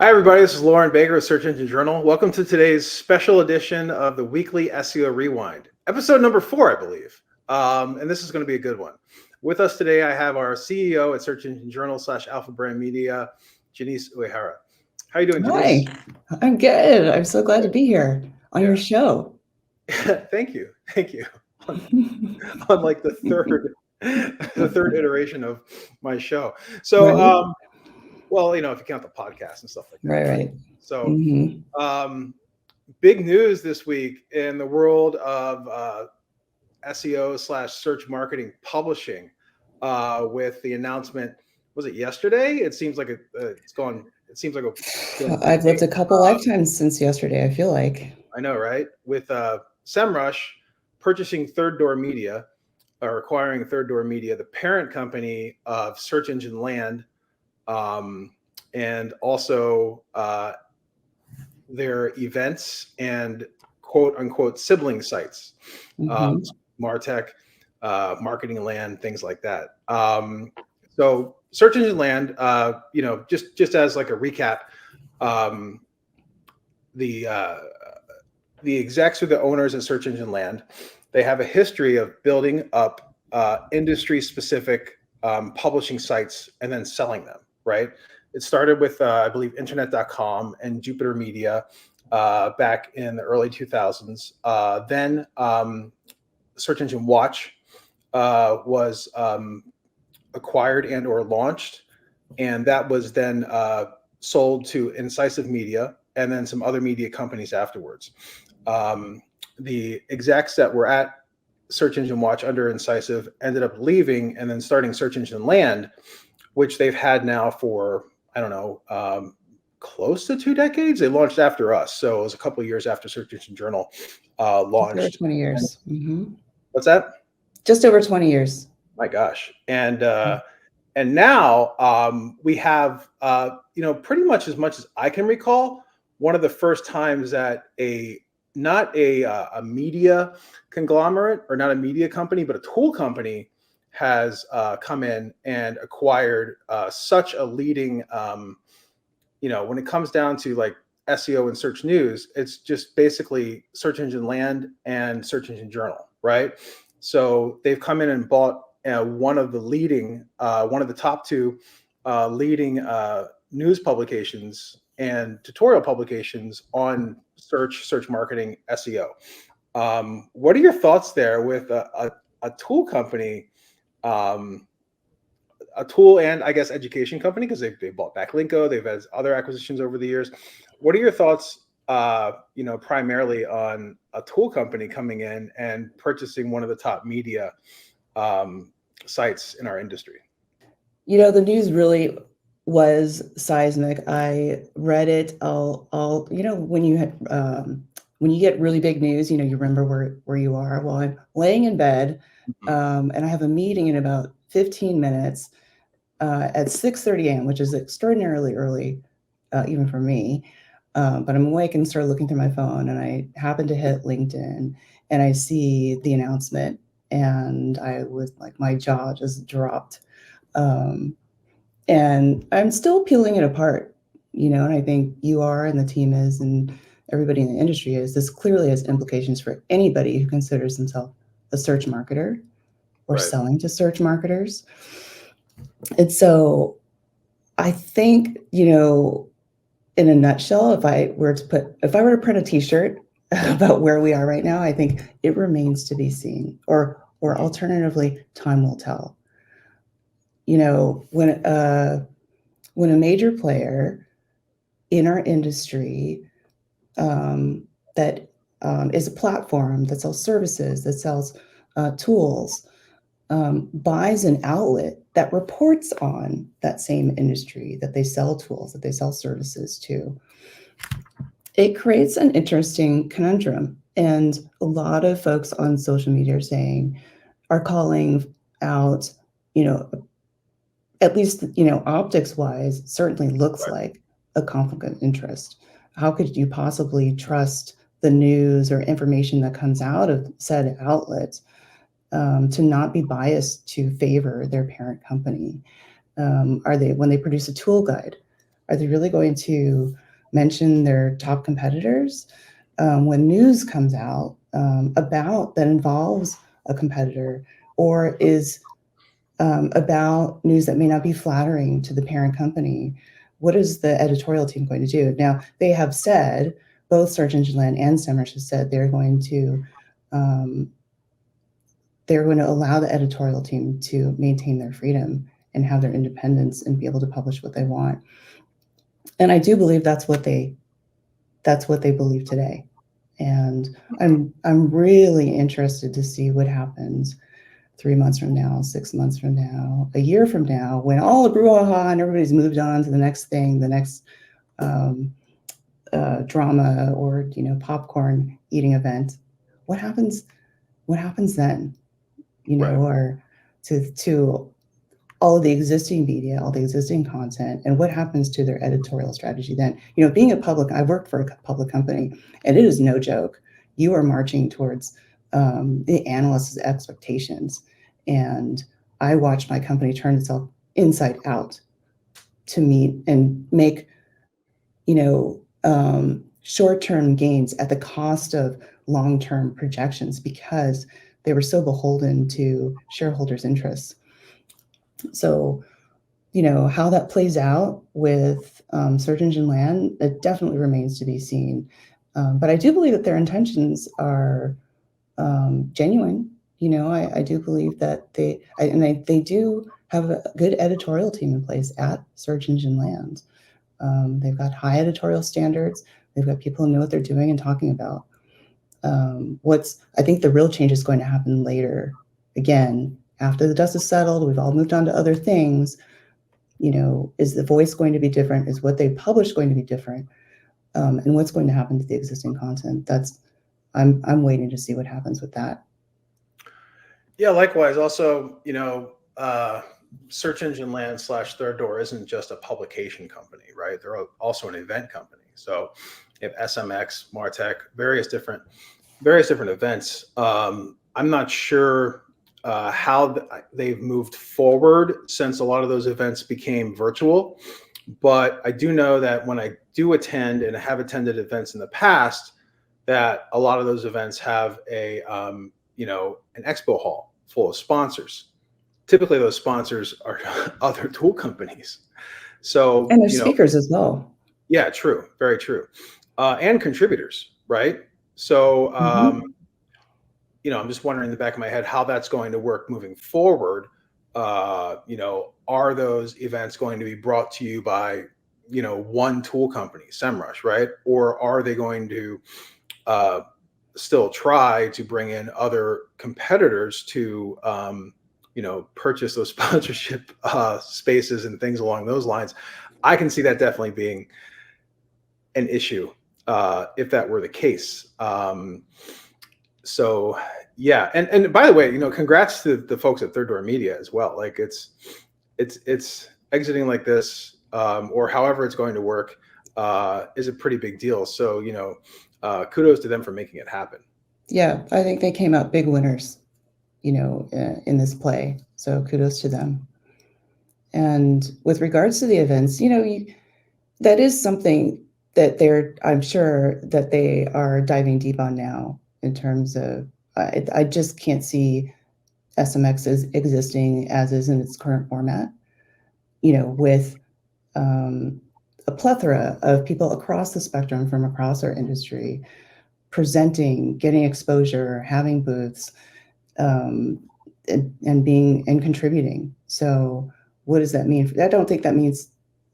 Hi, everybody. This is Loren Baker of Search Engine Journal. Welcome to today's special edition of the weekly SEO Rewind, episode number 4, I believe. And this is going to be a good one. With us today, I have our CEO at Search Engine Journal / Alpha Brand Media, Jenise Uehara. How are you doing, Jenise? Hi, I'm good. I'm so glad to be here on your show. Thank you. On like the third iteration of my show. So, Right. well, if you count the podcast and stuff like that. Right. So, big news this week in the world of SEO / search marketing publishing with the announcement. Was it yesterday? It seems like it's gone. It seems like I've lived a couple lifetimes since yesterday, I feel like. I know, right? With Semrush purchasing Third Door Media, or acquiring Third Door Media, the parent company of Search Engine Land, and also their events and quote unquote sibling sites, Martech, Marketing Land, things like that. So Search Engine Land, just as like a recap, the execs are the owners of Search Engine Land. They have a history of building up industry-specific publishing sites and then selling them, right? It started with, I believe, internet.com and Jupiter Media back in the early 2000s. Then Search Engine Watch was acquired and or launched, and that was then sold to Incisive Media and then some other media companies afterwards. The execs that were at Search Engine Watch under Incisive ended up leaving and then starting Search Engine Land, which they've had now for, I don't know, close to 2 decades. They launched after us. So it was a couple of years after Search Engine Journal launched. Just over 20 years. What's that? Just over 20 years. My gosh. And now we have, pretty much as I can recall, one of the first times that not a media conglomerate or not a media company, but a tool company has come in and acquired such a leading, when it comes down to like SEO and search news, it's just basically Search Engine Land and Search Engine Journal, right? So they've come in and bought one of the top 2 leading news publications and tutorial publications on search marketing SEO. What are your thoughts there with a tool company, a tool and I guess education company, because they bought Backlinko, they've had other acquisitions over the years. What are your thoughts, primarily on a tool company coming in and purchasing one of the top media sites in our industry? The news really was seismic. I read it all when you had when you get really big news, you remember where you are. Well, I'm laying in bed and I have a meeting in about 15 minutes at 6:30 a.m., which is extraordinarily early, even for me. But I'm awake and start looking through my phone, and I happen to hit LinkedIn, and I see the announcement, and I was like, my jaw just dropped. And I'm still peeling it apart, and I think you are, and the team is, and everybody in the industry is. This clearly has implications for anybody who considers themselves a search marketer or selling to search marketers. And so I think, in a nutshell, if I were to print a t-shirt about where we are right now, I think it remains to be seen, or alternatively, time will tell. When a major player in our industry that is a platform that sells services, that sells tools, buys an outlet that reports on that same industry that they sell tools, that they sell services to, it creates an interesting conundrum. And a lot of folks on social media are calling out, at least, optics wise, certainly looks like a conflict of interest. How could you possibly trust the news or information that comes out of said outlets to not be biased to favor their parent company? When they produce a tool guide, Are they really going to mention their top competitors when news comes out about that involves a competitor, or is about news that may not be flattering to the parent company? What is the editorial team going to do? Now, they have said, both Search Engine Land and Semrush have said they're going to allow the editorial team to maintain their freedom and have their independence and be able to publish what they want. And I do believe that's what they believe today. And I'm really interested to see what happens 3 months from now, 6 months from now, a year from now, when all the brouhaha and everybody's moved on to the next thing, the next drama or popcorn eating event. What happens then? Right. Or to all of the existing media, all the existing content, and what happens to their editorial strategy then? Being I work for a public company, and it is no joke. You are marching towards the analysts' expectations. And I watched my company turn itself inside out to meet and make, short-term gains at the cost of long-term projections because they were so beholden to shareholders' interests. So, how that plays out with Search Engine Land, it definitely remains to be seen. But I do believe that their intentions are genuine. I do believe that they do have a good editorial team in place at Search Engine Land. They've got high editorial standards. They've got people who know what they're doing and talking about. I think the real change is going to happen later. Again, after the dust is settled, we've all moved on to other things. Is the voice going to be different? Is what they publish going to be different? And what's going to happen to the existing content? I'm waiting to see what happens with that. Yeah, likewise. Also, Search Engine Land / Third Door isn't just a publication company, right? They're also an event company. So you have SMX, Martech, various different events. I'm not sure how they've moved forward since a lot of those events became virtual, but I do know that when I do attend and have attended events in the past, that a lot of those events have an expo hall full of sponsors. Typically, those sponsors are other tool companies. So, and there's speakers as well. Yeah, true. Very true. And contributors, right? So, I'm just wondering in the back of my head how that's going to work moving forward. Are those events going to be brought to you by, one tool company, Semrush, right? Or are they going to still try to bring in other competitors to, purchase those sponsorship spaces and things along those lines? I can see that definitely being an issue if that were the case. So yeah, and by the way, congrats to the folks at Third Door Media as well. Like it's exiting like this, or however it's going to work, is a pretty big deal. So kudos to them for making it happen. Yeah, I think they came out big winners, in this play. So kudos to them. And with regards to the events, that is something that I'm sure that they are diving deep on now in terms of, I just can't see SMX as existing as is in its current format, with a plethora of people across the spectrum from across our industry presenting, getting exposure, having booths, and contributing. So what does that mean? I don't think that means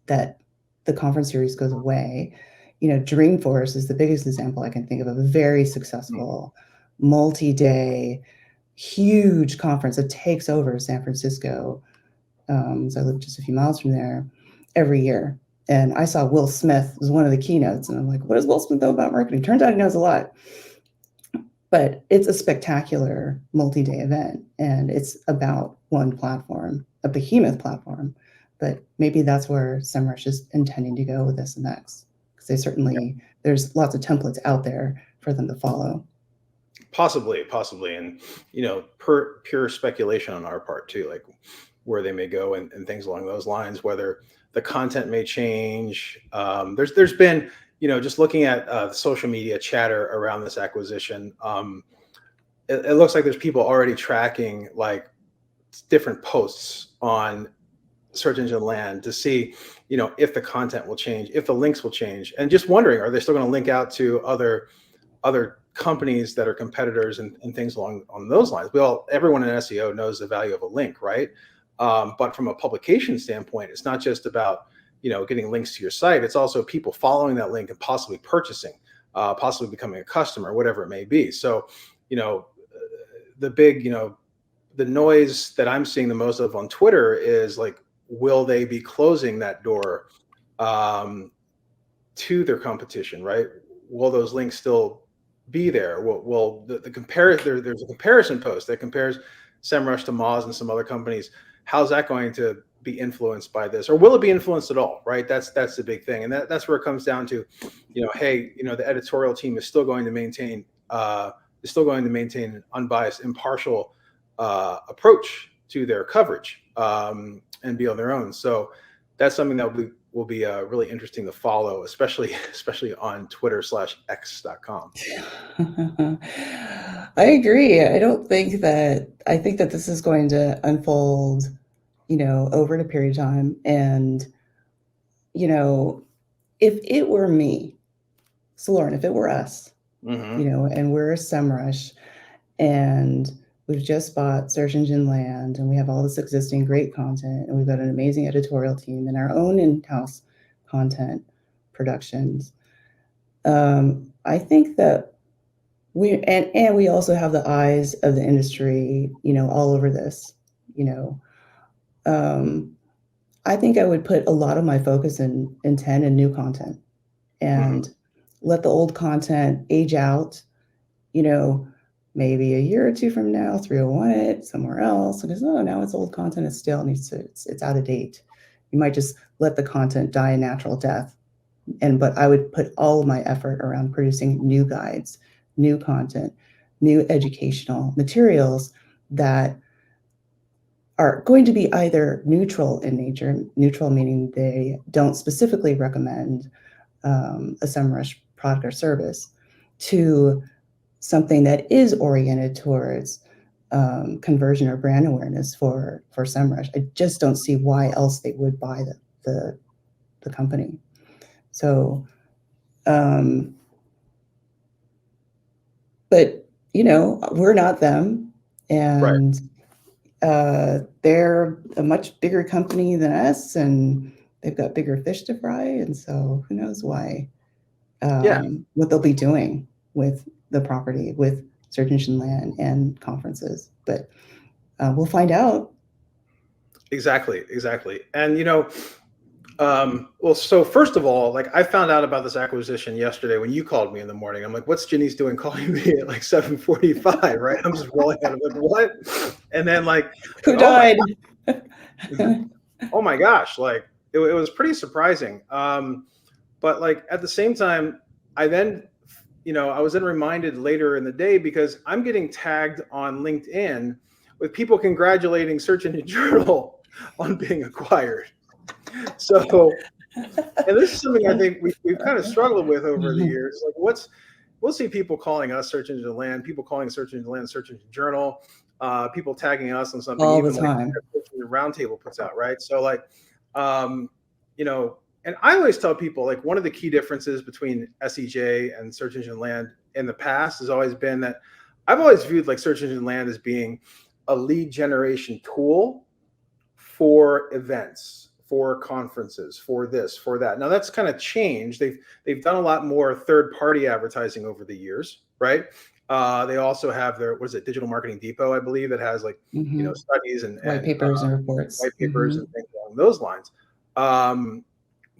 that the conference series goes away. Dreamforce is the biggest example I can think of a very successful multi-day, huge conference that takes over San Francisco. So I live just a few miles from there every year. And I saw Will Smith was one of the keynotes. And I'm like, what does Will Smith know about marketing? Turns out he knows a lot. But it's a spectacular multi-day event. And it's about one platform, a behemoth platform. But maybe that's where Semrush is intending to go with SMX. Because they certainly, there's lots of templates out there for them to follow. Possibly. And, pure speculation on our part too, like where they may go and things along those lines, whether the content may change. There's been, just looking at social media chatter around this acquisition, it looks like there's people already tracking like different posts on search engine land to see, if the content will change, if the links will change, and just wondering, are they still going to link out to other companies that are competitors and things along on those lines? Everyone in SEO knows the value of a link, right? But from a publication standpoint, it's not just about, getting links to your site. It's also people following that link and possibly purchasing, possibly becoming a customer, whatever it may be. So, the big, the noise that I'm seeing the most of on Twitter is like, will they be closing that door to their competition, right? Will those links still be there? Will the comparison? There's a comparison post that compares Semrush to Moz and some other companies. How's that going to be influenced by this, or will it be influenced at all? Right? That's the big thing, and that's where it comes down to, hey, the editorial team is still going to maintain an unbiased, impartial approach to their coverage and be on their own. So that's something that will be really interesting to follow, especially on Twitter/X.com. I agree. I think that this is going to unfold, over a period of time. And, if it were me, so Loren, if it were us, and we're Semrush, and we've just bought Search Engine Land, and we have all this existing great content, and we've got an amazing editorial team and our own in-house content productions. I think that and we also have the eyes of the industry, all over this. I think I would put a lot of my focus in intent and new content, and let the old content age out, maybe a year or two from now, 301 it somewhere else, because now it's old content, it's stale, it's out of date. You might just let the content die a natural death. But I would put all of my effort around producing new guides, new content, new educational materials that are going to be either neutral in nature, neutral meaning they don't specifically recommend a Semrush product or service, to something that is oriented towards conversion or brand awareness for Semrush. I just don't see why else they would buy the company. So, but we're not them, and they're a much bigger company than us, and they've got bigger fish to fry, and so who knows why, what they'll be doing with the property, with Search Engine Land and conferences. But we'll find out. Exactly. And well, so first of all, like, I found out about this acquisition yesterday when you called me in the morning. I'm like, what's Jenise doing calling me at like 7:45, right? I'm just rolling out of it. What? And then like, who died? Oh my gosh, like it was pretty surprising. But like at the same time, I was then reminded later in the day, because I'm getting tagged on LinkedIn with people congratulating Search Engine Journal on being acquired. So, and this is something I think we've kind of struggled with over the years. Like, we'll see people calling us Search Engine Land, people calling Search Engine Land Search Engine Journal, people tagging us on something all even the time. Like the Roundtable puts out, right? So like, and I always tell people, like, one of the key differences between SEJ and Search Engine Land in the past has always been that I've always viewed like Search Engine Land as being a lead generation tool for events, for conferences, for this, for that. Now that's kind of changed. They've done a lot more third-party advertising over the years, right? They also have their, what is it, Digital Marketing Depot, I believe, that has like studies and white papers and reports, and things along those lines.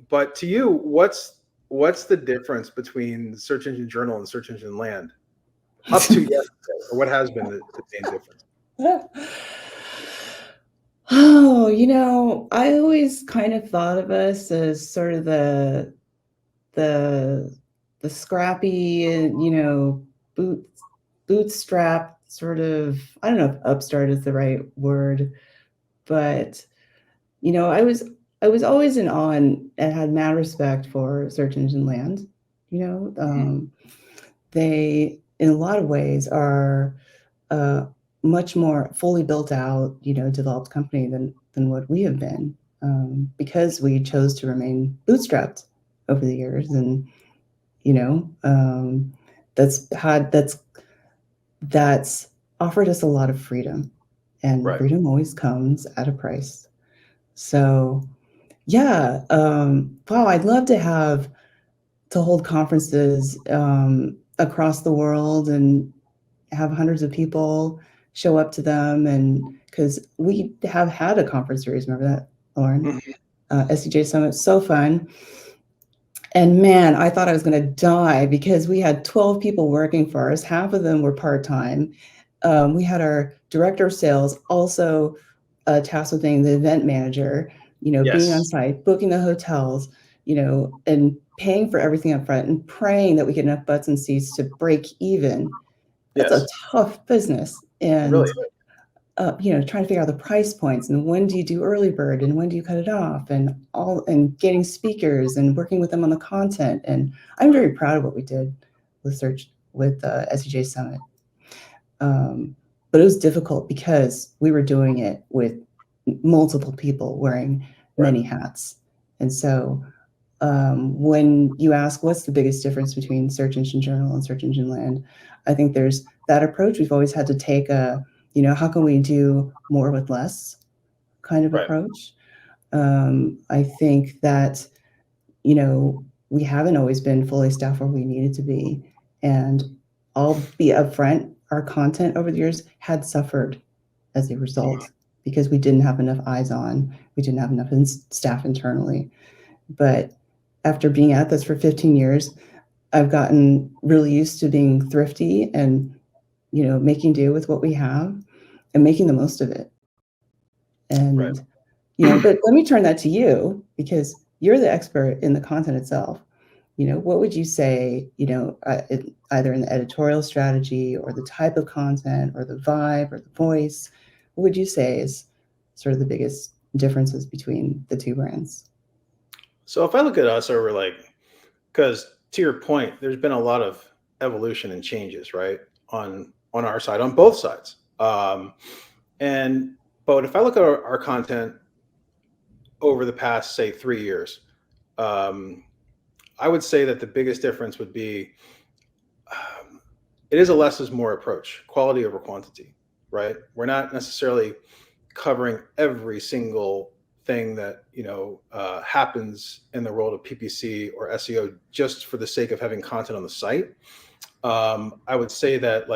But to you, what's the difference between the Search Engine Journal and Search Engine Land up to yesterday, or what has been the main difference? Oh, I always kind of thought of us as sort of the scrappy, bootstrap sort of, I don't know if upstart is the right word, but, I was always in awe and had mad respect for search engine land. You know, they, in a lot of ways, are a much more fully built out, developed company than what we have been, because we chose to remain bootstrapped over the years, and that's offered us a lot of freedom, and Right. freedom always comes at a price. So, yeah, wow, I'd love to hold conferences across the world and have hundreds of people show up to them, and because we have had a conference series, remember that, Loren? Mhm. SEJ Summit, so fun. And man, I thought I was going to die because we had 12 people working for us. Half of them were part-time. We had our director of sales also tasked with being the event manager, being on Yes. site, booking the hotels, and paying for everything up front and praying that we get enough butts and seats to break even. That's a Yes. tough business. It And really is. trying to figure out the price points and when do you do early bird and when do you cut it off, and getting speakers and working with them on the content. And I'm very proud of what we did with SEJ Summit. But it was difficult because we were doing it with multiple people wearing Right. many hats. And so when you ask what's the biggest difference between Search Engine Journal and Search Engine Land, I think there's that approach. We've always had to take how can we do more with less kind of Right. approach. I think that, we haven't always been fully staffed where we needed to be. And I'll be upfront, our content over the years had suffered as a result because we didn't have enough eyes on, we didn't have enough staff internally. But after being at this for 15 years, I've gotten really used to being thrifty and, making do with what we have and making the most of it. Right. And, but let me turn that to you because you're the expert in the content itself. What would you say, either in the editorial strategy or the type of content or the vibe or the voice, what would you say is sort of the biggest differences between the two brands? So if I look at us over because to your point, there's been a lot of evolution and changes, right? On our side, on both sides. But if I look at our content over the past, say, 3 years, I would say that the biggest difference would be it is a less is more approach, quality over quantity, right? We're not necessarily covering every single thing that happens in the world of PPC or SEO just for the sake of having content on the site. I would say that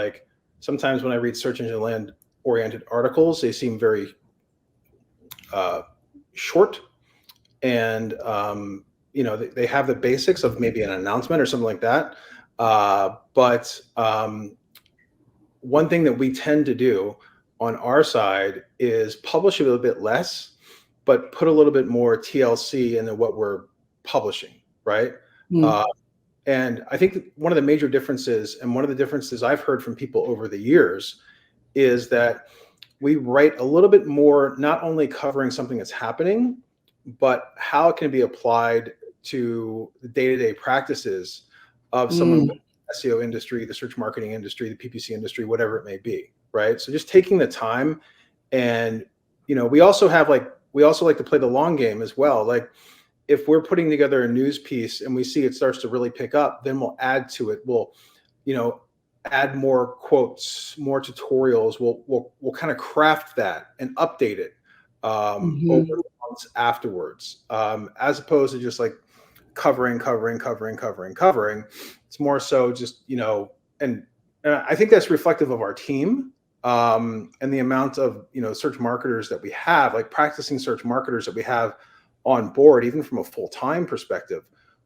sometimes when I read search engine land oriented articles, they seem very short, and they have the basics of maybe an announcement or something like that. But one thing that we tend to do on our side is publish a little bit less, but put a little bit more TLC into what we're publishing, right? Mm. And I think one of the major differences, and one of the differences I've heard from people over the years, is that we write a little bit more, not only covering something that's happening, but how it can be applied to the day-to-day practices of someone in the SEO industry, the search marketing industry, the PPC industry, whatever it may be, right? So just taking the time, and we also like to play the long game as well. Like if we're putting together a news piece and we see it starts to really pick up, then we'll add to it. We'll add more quotes, more tutorials. We'll kind of craft that and update it over the months afterwards, as opposed to just like covering. It's more so just and I think that's reflective of our team, and the amount of search marketers that we have, like practicing search marketers that we have on board, even from a full-time perspective,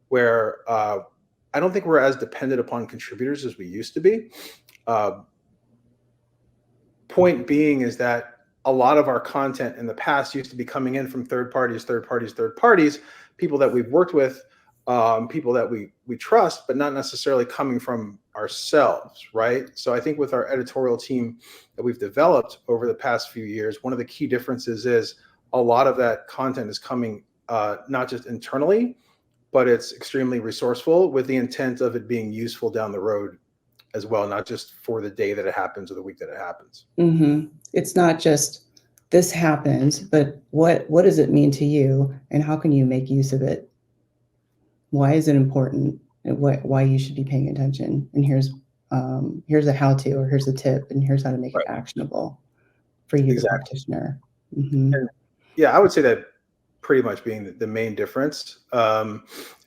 where I don't think we're as dependent upon contributors as we used to be. Point being is that a lot of our content in the past used to be coming in from third parties, people that we've worked with, people that we trust, but not necessarily coming from ourselves, right? So I think with our editorial team that we've developed over the past few years, one of the key differences is a lot of that content is coming not just internally, but it's extremely resourceful with the intent of it being useful down the road as well, not just for the day that it happens or the week that it happens. Mm-hmm. It's not just this happens, but what does it mean to you, and how can you make use of it? Why is it important, and why you should be paying attention? And here's a how-to, or here's a tip, and here's how to make it actionable for you, the practitioner. Mm-hmm. And yeah, I would say that pretty much being the main difference. And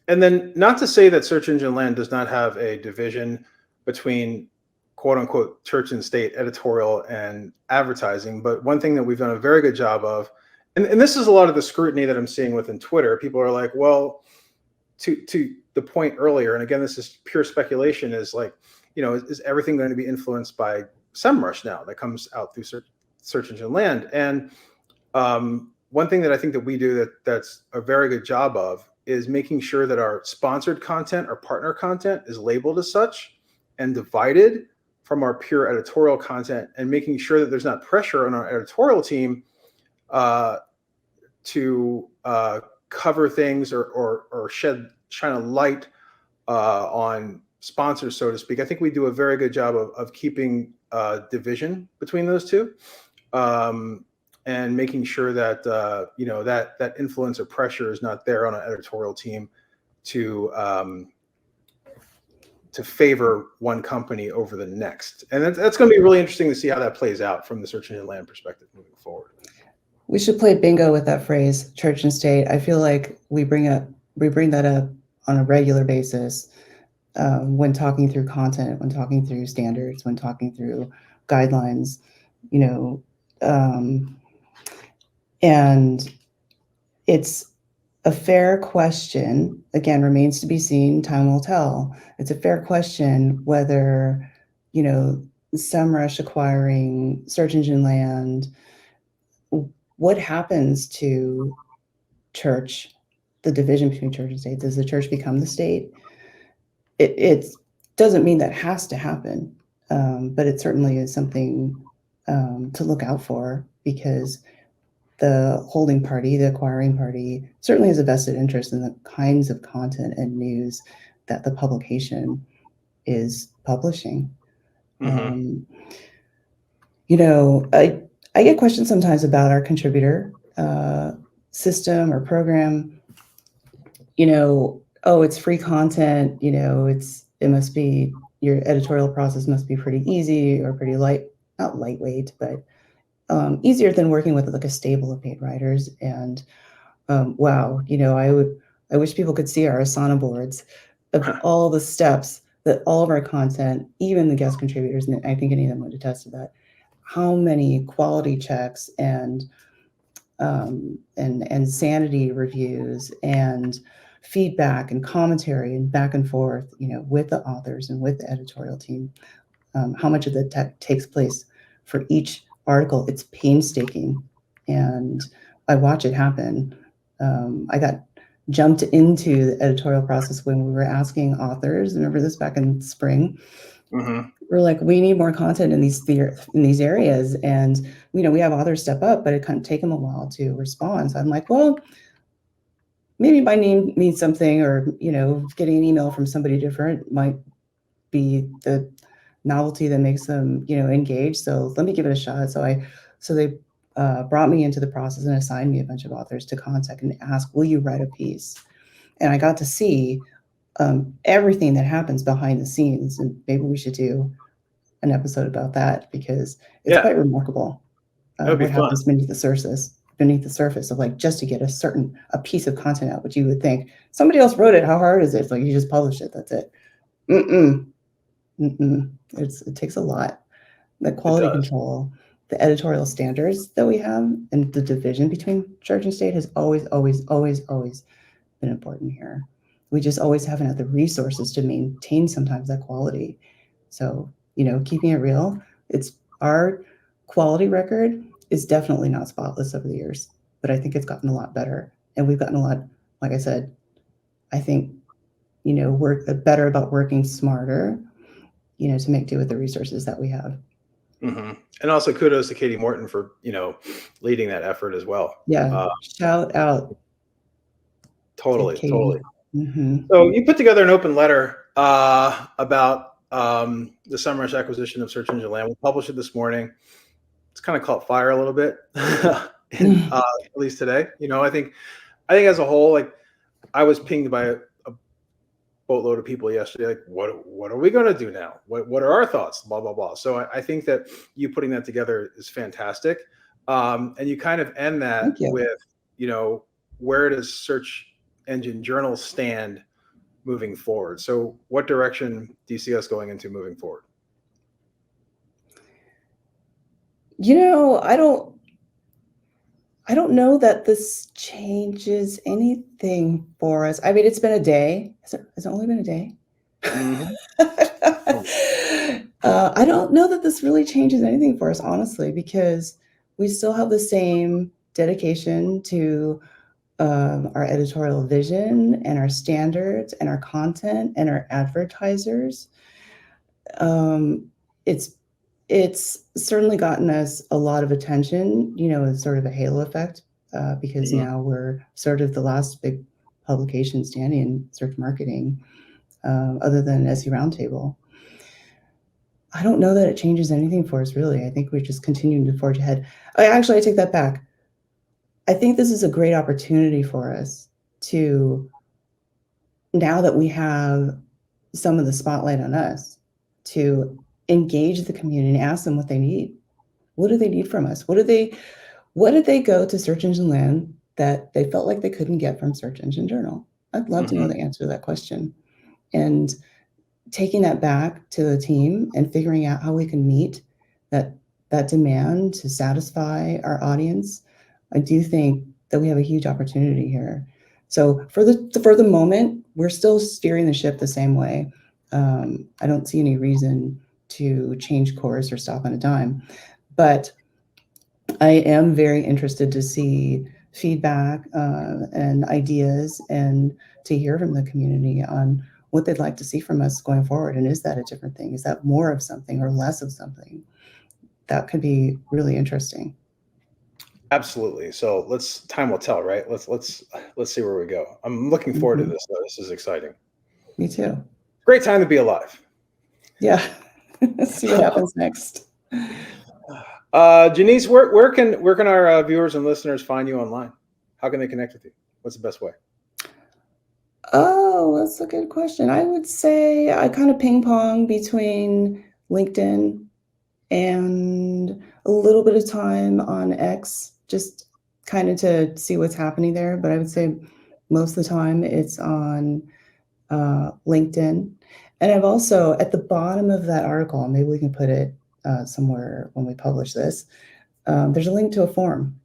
then not to say that search engine land does not have a division between quote unquote church and state editorial and advertising. But one thing that we've done a very good job of, and this is a lot of the scrutiny that I'm seeing within Twitter, people are like, well, to the point earlier, and again, this is pure speculation, is like, is everything going to be influenced by Semrush now that comes out through search engine land? And one thing that I think that we do that's a very good job of is making sure that our sponsored content or partner content is labeled as such and divided from our pure editorial content, and making sure that there's not pressure on our editorial team to cover things or shine a light on sponsors, so to speak. I think we do a very good job of keeping division between those two. And making sure that that influence or pressure is not there on an editorial team to favor one company over the next. And that's going to be really interesting to see how that plays out from the search engine land perspective moving forward. We should play bingo with that phrase, church and state. I feel like we bring that up on a regular basis when talking through content, when talking through standards, when talking through guidelines, and it's a fair question. Again, remains to be seen. Time will tell. It's a fair question whether, Semrush acquiring search engine land, what happens to church, the division between church and state? Does the church become the state? It doesn't mean that has to happen, but it certainly is something to look out for, because the holding party, the acquiring party, certainly has a vested interest in the kinds of content and news that the publication is publishing. Mm-hmm. I get questions sometimes about our contributor system or program. Oh, it's free content. It must be, your editorial process must be pretty easy or pretty not lightweight, but easier than working with like a stable of paid writers. And wow, I wish people could see our Asana boards of all the steps that all of our content, even the guest contributors, and I think any of them would attest to that, how many quality checks and sanity reviews and feedback and commentary and back and forth, with the authors and with the editorial team, how much of that takes place for each article. It's painstaking, and I watch it happen. I got jumped into the editorial process when we were asking authors. Remember this back in spring? Mm-hmm. We're like, we need more content in these areas, and we have authors step up, but it can take them a while to respond. So I'm like, well, maybe my name means something, or getting an email from somebody different might be the novelty that makes them engage. So let me give it a shot. So they brought me into the process and assigned me a bunch of authors to contact and ask, will you write a piece? And I got to see everything that happens behind the scenes, and maybe we should do an episode about that, because it's quite remarkable what happens beneath the surface of, like, just to get a piece of content out, which you would think somebody else wrote it. How hard is it? It's like, you just publish it. That's it. It takes a lot. The quality control, the editorial standards that we have, and the division between church and state has always been important here. We just always haven't had the resources to maintain sometimes that quality. So, keeping it real, it's our quality record is definitely not spotless over the years, but I think it's gotten a lot better. And we've gotten a lot, like I said, I think, work better about working smarter, to make do with the resources that we have. Mm-hmm. And also kudos to Katie Morton for, leading that effort as well. Yeah. Shout out. Totally. Mm-hmm. So you put together an open letter about the Semrush acquisition of Search Engine Land. We published it this morning. It's kind of caught fire a little bit, and at least today. I think as a whole, like I was pinged by a boatload of people yesterday. Like, what are we going to do now? What are our thoughts? Blah blah blah. So I think that you putting that together is fantastic, and you kind of end that with where does Search Engine Journal stand moving forward? So what direction do you see us going into moving forward? I don't know that this changes anything for us. I mean, it's been a day. Has it only been a day? Mm-hmm. I don't know that this really changes anything for us, honestly, because we still have the same dedication to our editorial vision and our standards and our content and our advertisers. It's certainly gotten us a lot of attention, as sort of a halo effect, because now we're sort of the last big publication standing in search marketing, other than SE Roundtable. I don't know that it changes anything for us, really. I think we're just continuing to forge ahead. I take that back. I think this is a great opportunity for us to, now that we have some of the spotlight on us, to engage the community and ask them what they need. What do they need from us? What did they go to Search Engine Land that they felt like they couldn't get from Search Engine Journal? I'd love to know the answer to that question. And taking that back to the team and figuring out how we can meet that demand to satisfy our audience, I do think that we have a huge opportunity here. So for the moment, we're still steering the ship the same way. I don't see any reason to change course or stop on a dime, but I am very interested to see feedback and ideas and to hear from the community on what they'd like to see from us going forward. And is that a different thing? Is that more of something or less of something? That could be really interesting. Absolutely. So time will tell, right? Let's see where we go. I'm looking forward to this, though. This is exciting. Me too. Great time to be alive. Yeah. Let's see what happens next. Jenise, where can our viewers and listeners find you online? How can they connect with you? What's the best way? Oh, that's a good question. I would say I kind of ping pong between LinkedIn and a little bit of time on X, just kind of to see what's happening there. But I would say most of the time it's on LinkedIn. And I've also, at the bottom of that article, maybe we can put it somewhere when we publish this, there's a link to a form,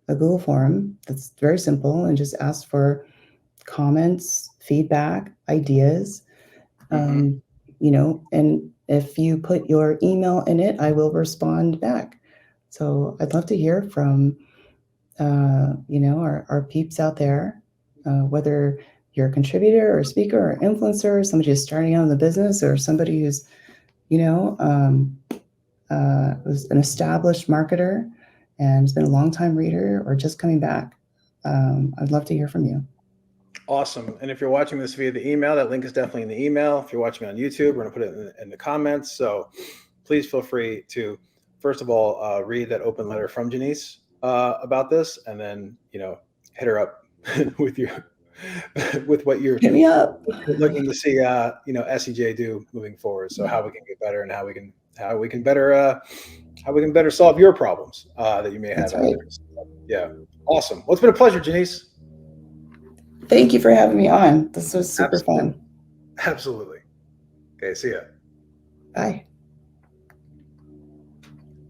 a Google form that's very simple and just asks for comments, feedback, ideas, and if you put your email in it, I will respond back. So I'd love to hear from, our peeps out there, whether you're a contributor or a speaker or influencer, somebody who's starting out in the business, or somebody who's, was an established marketer and has been a longtime reader or just coming back. I'd love to hear from you. Awesome. And if you're watching this via the email, that link is definitely in the email. If you're watching on YouTube, we're going to put it in the comments. So please feel free to, first of all, read that open letter from Jenise about this, and then, hit her up with what you're Hit me up. looking to see, SEJ do moving forward. So how we can get better and how we can better solve your problems that you may have. That's right. So, yeah. Awesome. Well, it's been a pleasure, Jenise. Thank you for having me on. This was super fun. Absolutely. Okay, see ya. Bye.